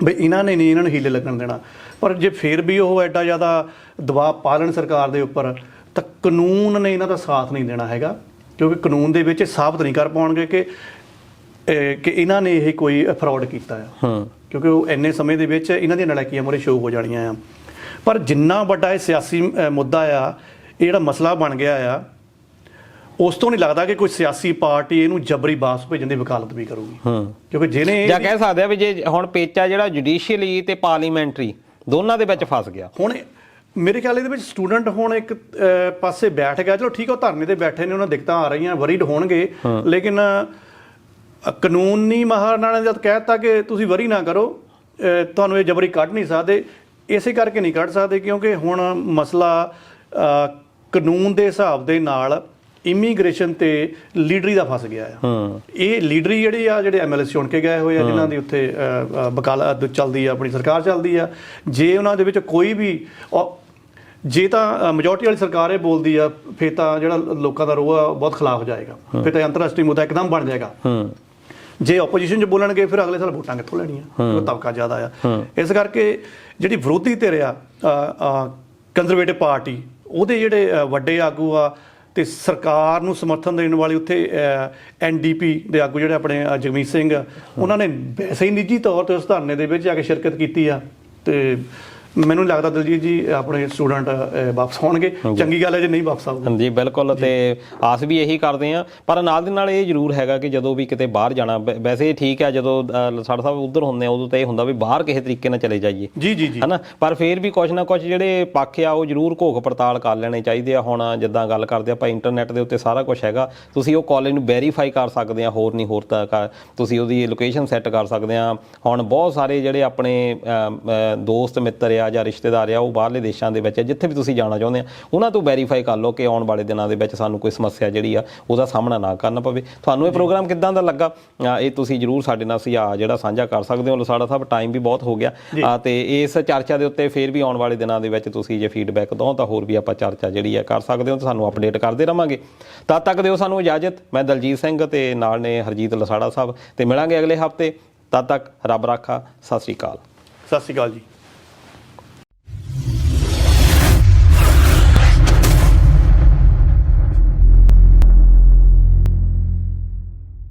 ਬਈ ਇਹਨਾਂ ਨੇ ਨਹੀਂ ਇਹਨਾਂ ਨੂੰ ਹੀਲੇ ਲੱਗਣ ਦੇਣਾ। ਪਰ ਜੇ ਫਿਰ ਵੀ ਉਹ ਐਡਾ ਜ਼ਿਆਦਾ ਦਬਾਅ ਪਾ ਲੈਣ ਸਰਕਾਰ ਦੇ ਉੱਪਰ ਤਾਂ ਕਾਨੂੰਨ ਨੇ ਇਹਨਾਂ ਦਾ ਸਾਥ ਨਹੀਂ ਦੇਣਾ ਹੈਗਾ, ਕਿਉਂਕਿ ਕਾਨੂੰਨ ਦੇ ਵਿੱਚ ਸਾਬਤ ਨਹੀਂ ਕਰ ਪਾਉਣਗੇ ਕਿ ਇਹਨਾਂ ਨੇ ਇਹ ਕੋਈ ਫਰਾਡ ਕੀਤਾ ਆ, ਕਿਉਂਕਿ ਉਹ ਇੰਨੇ ਸਮੇਂ ਦੇ ਵਿੱਚ ਇਹਨਾਂ ਦੀਆਂ ਨਲਾਇਕੀਆਂ ਮੂਹਰੇ ਸ਼ੋਅ ਹੋ ਜਾਣੀਆਂ ਆ। ਪਰ ਜਿੰਨਾ ਵੱਡਾ ਇਹ ਸਿਆਸੀ ਮੁੱਦਾ ਆ, ਇਹ ਜਿਹੜਾ ਮਸਲਾ ਬਣ ਗਿਆ ਆ, ਉਸ ਤੋਂ ਨਹੀਂ ਲੱਗਦਾ ਕਿ ਕੋਈ ਸਿਆਸੀ ਪਾਰਟੀ ਇਹਨੂੰ ਜਬਰੀ ਵਾਪਸ ਭੇਜਣ ਦੀ ਵਕਾਲਤ ਵੀ ਕਰੂਗੀ, ਕਿਉਂਕਿ ਜਿਹਨੇ ਜਾਂ ਕਹਿ ਸਕਦੇ ਆ ਵੀ ਜੇ ਹੁਣ ਪੇਚਾ ਜਿਹੜਾ ਜੁਡੀਸ਼ੀਅਲੀ ਤੇ ਪਾਰਲੀਮੈਂਟਰੀ ਦੋਨਾਂ ਦੇ ਵਿੱਚ ਫਸ ਗਿਆ। ਹੁਣ ਮੇਰੇ ਖਿਆਲ ਇਹਦੇ ਵਿੱਚ ਸਟੂਡੈਂਟ ਹੁਣ ਇੱਕ ਪਾਸੇ ਬੈਠ ਗਿਆ, ਚਲੋ ਠੀਕ ਆ, ਉਹ ਧਰਨੇ ਤੇ ਬੈਠੇ ਨੇ, ਉਹਨਾਂ ਦਿੱਕਤਾਂ ਆ ਰਹੀਆਂ, ਵਰੀਡ ਹੋਣਗੇ, ਲੇਕਿਨ ਕਾਨੂੰਨੀ ਮਾਹਰ ਨਾਲ ਜਦ ਕਹਿ ਦਿੱਤਾ ਕਿ ਤੁਸੀਂ ਵਰੀ ਨਾ ਕਰੋ, ਤੁਹਾਨੂੰ ਇਹ ਜਬਰੀ ਕੱਢ ਨਹੀਂ ਸਕਦੇ, ਇਸੇ ਕਰਕੇ ਨਹੀਂ ਕੱਢ ਸਕਦੇ ਕਿਉਂਕਿ ਹੁਣ ਮਸਲਾ ਕਾਨੂੰਨ ਦੇ ਹਿਸਾਬ ਦੇ ਨਾਲ ਇਮੀਗ੍ਰੇਸ਼ਨ ਤੇ ਲੀਡਰੀ ਦਾ ਫਸ ਗਿਆ ਆ। ਇਹ ਲੀਡਰੀ ਜਿਹੜੇ ਐਮਐਲਏ ਚੁਣ ਕੇ ਗਏ ਹੋਏ ਆ, ਜਿਨ੍ਹਾਂ ਦੀ ਉੱਥੇ ਵਕਾਲਤ ਚੱਲਦੀ ਆ, ਆਪਣੀ ਸਰਕਾਰ ਚੱਲਦੀ ਆ, ਜੇ ਉਹਨਾਂ ਦੇ ਵਿੱਚ ਕੋਈ ਵੀ ਜੇ ਤਾਂ ਮੈਜੋਰਟੀ ਵਾਲੀ ਸਰਕਾਰ ਇਹ ਬੋਲਦੀ ਆ, ਫਿਰ ਤਾਂ ਜਿਹੜਾ ਲੋਕਾਂ ਦਾ ਰੋਹ ਆ ਬਹੁਤ ਖਿਲਾਫ ਜਾਏਗਾ, ਫਿਰ ਤਾਂ ਅੰਤਰਰਾਸ਼ਟਰੀ ਮੁੱਦਾ ਇੱਕਦਮ ਬਣ ਜਾਏਗਾ। ਜੇ ਆਪੋਜੀਸ਼ਨ 'ਚ ਬੋਲਣਗੇ ਫਿਰ ਅਗਲੇ ਸਾਲ ਵੋਟਾਂ ਕਿੱਥੋਂ ਲੈਣੀਆਂ, ਉਹ ਤਬਕਾ ਜ਼ਿਆਦਾ ਆ। ਇਸ ਕਰਕੇ ਜਿਹੜੀ ਵਿਰੋਧੀ ਧਿਰ ਆ ਕੰਜ਼ਰਵੇਟਿਵ ਪਾਰਟੀ, ਉਹਦੇ ਜਿਹੜੇ ਵੱਡੇ ਆਗੂ ਆ ਤੇ ਸਰਕਾਰ ਨੂੰ ਸਮਰਥਨ ਦੇਣ ਵਾਲੇ ਉੱਥੇ ਐਨਡੀਪੀ ਦੇ ਆਗੂ ਜਿਹੜੇ ਆਪਣੇ ਜਗਮੀਤ ਸਿੰਘ, ਉਹਨਾਂ ਨੇ ਵੈਸੇ ਹੀ ਨਿੱਜੀ ਤੌਰ ਤੇ ਉਸ ਧਰਨੇ ਦੇ ਵਿੱਚ ਜਾ ਕੇ ਸ਼ਿਰਕਤ ਕੀਤੀ ਆ। ਤੇ ਮੈਨੂੰ ਲੱਗਦਾ ਦਲਜੀਤ ਜੀ ਆਪਣੇ ਸਟੂਡੈਂਟ ਵਾਪਸ ਆਉਣਗੇ, ਚੰਗੀ ਗੱਲ ਹੈ ਜੇ ਨਹੀਂ ਵਾਪਸ ਆਉਗੇ। ਜੀ ਬਿਲਕੁਲ, ਤੇ ਆਸ ਵੀ ਇਹੀ ਕਰਦੇ ਆ। ਪਰ ਨਾਲ ਦੇ ਨਾਲ ਇਹ ਜ਼ਰੂਰ ਹੈਗਾ ਕਿ ਜਦੋਂ ਵੀ ਕਿਤੇ ਬਾਹਰ ਜਾਣਾ, ਵੈਸੇ ਠੀਕ ਹੈ ਜਦੋਂ ਸਾਡਾ ਸਾਹਿਬ ਉੱਧਰ ਹੁੰਦੇ ਆ ਉਦੋਂ ਤਾਂ ਇਹ ਹੁੰਦਾ ਵੀ ਬਾਹਰ ਕਿਸੇ ਤਰੀਕੇ ਨਾਲ ਚਲੇ ਜਾਈਏ, ਜੀ ਹਨਾ, ਪਰ ਫਿਰ ਵੀ ਕੁਛ ਨਾ ਕੁਛ ਜਿਹੜੇ ਪੱਖ ਆ ਉਹ ਜ਼ਰੂਰ ਘੋਖ ਪੜਤਾਲ ਕਰ ਲੈਣੇ ਚਾਹੀਦੇ ਆ। ਹੁਣ ਜਿੱਦਾਂ ਗੱਲ ਕਰਦੇ ਆਪਾਂ ਇੰਟਰਨੈਟ ਦੇ ਉੱਤੇ ਸਾਰਾ ਕੁਛ ਹੈਗਾ, ਤੁਸੀਂ ਉਹ ਕਾਲਜ ਨੂੰ ਵੈਰੀਫਾਈ ਕਰ ਸਕਦੇ ਆ, ਹੋਰ ਨਹੀਂ ਹੋਰ ਤਾਂ ਤੁਸੀਂ ਉਹਦੀ ਲੋਕੇਸ਼ਨ ਸੈੱਟ ਕਰ ਸਕਦੇ ਆ। ਹੁਣ ਬਹੁਤ ਸਾਰੇ ਜਿਹੜੇ ਆਪਣੇ ਦੋਸਤ ਮਿੱਤਰ ਆ ਜਾਂ ਰਿਸ਼ਤੇਦਾਰ ਆ, ਉਹ ਬਾਹਰਲੇ ਦੇਸ਼ਾਂ ਦੇ ਵਿੱਚ ਜਿੱਥੇ ਵੀ ਤੁਸੀਂ ਜਾਣਾ ਚਾਹੁੰਦੇ ਆ, ਉਹਨਾਂ ਤੋਂ ਵੈਰੀਫਾਈ ਕਰ ਲਓ ਕਿ ਆਉਣ ਵਾਲੇ ਦਿਨਾਂ ਦੇ ਵਿੱਚ ਸਾਨੂੰ ਕੋਈ ਸਮੱਸਿਆ ਜਿਹੜੀ ਆ ਉਹਦਾ ਸਾਹਮਣਾ ਨਾ ਕਰਨਾ ਪਵੇ। ਤੁਹਾਨੂੰ ਇਹ ਪ੍ਰੋਗਰਾਮ ਕਿੱਦਾਂ ਦਾ ਲੱਗਾ, ਇਹ ਤੁਸੀਂ ਜ਼ਰੂਰ ਸਾਡੇ ਨਾਲ ਸੁਝਾਅ ਜਿਹੜਾ ਸਾਂਝਾ ਕਰ ਸਕਦੇ ਹੋ। ਲਸਾੜਾ ਸਾਹਿਬ, ਟਾਈਮ ਵੀ ਬਹੁਤ ਹੋ ਗਿਆ ਤੇ ਇਸ ਚਰਚਾ ਦੇ ਉੱਤੇ ਫਿਰ ਵੀ ਆਉਣ ਵਾਲੇ ਦਿਨਾਂ ਦੇ ਵਿੱਚ ਤੁਸੀਂ ਜੇ ਫੀਡਬੈਕ ਦਿਓ ਤਾਂ ਹੋਰ ਵੀ ਆਪਾਂ ਚਰਚਾ ਜਿਹੜੀ ਆ ਕਰ ਸਕਦੇ ਹੋ, ਤੇ ਸਾਨੂੰ ਅਪਡੇਟ ਕਰਦੇ ਰਵਾਂਗੇ। ਤਦ ਤੱਕ ਦਿਓ ਸਾਨੂੰ ਇਜਾਜ਼ਤ। ਮੈਂ ਦਲਜੀਤ ਸਿੰਘ ਤੇ ਨਾਲ ਨੇ ਹਰਜੀਤ ਲਸਾੜਾ ਸਾਹਿਬ, ਤੇ ਮਿਲਾਂਗੇ ਅਗਲੇ ਹਫ਼ਤੇ। ਤਦ ਤੱਕ ਰੱਬ ਰਾਖਾ। ਸਤਿ ਸ਼੍ਰੀ ਅਕਾਲ। ਸਤਿ ਸ਼੍ਰੀ ਅਕਾਲ ਜੀ।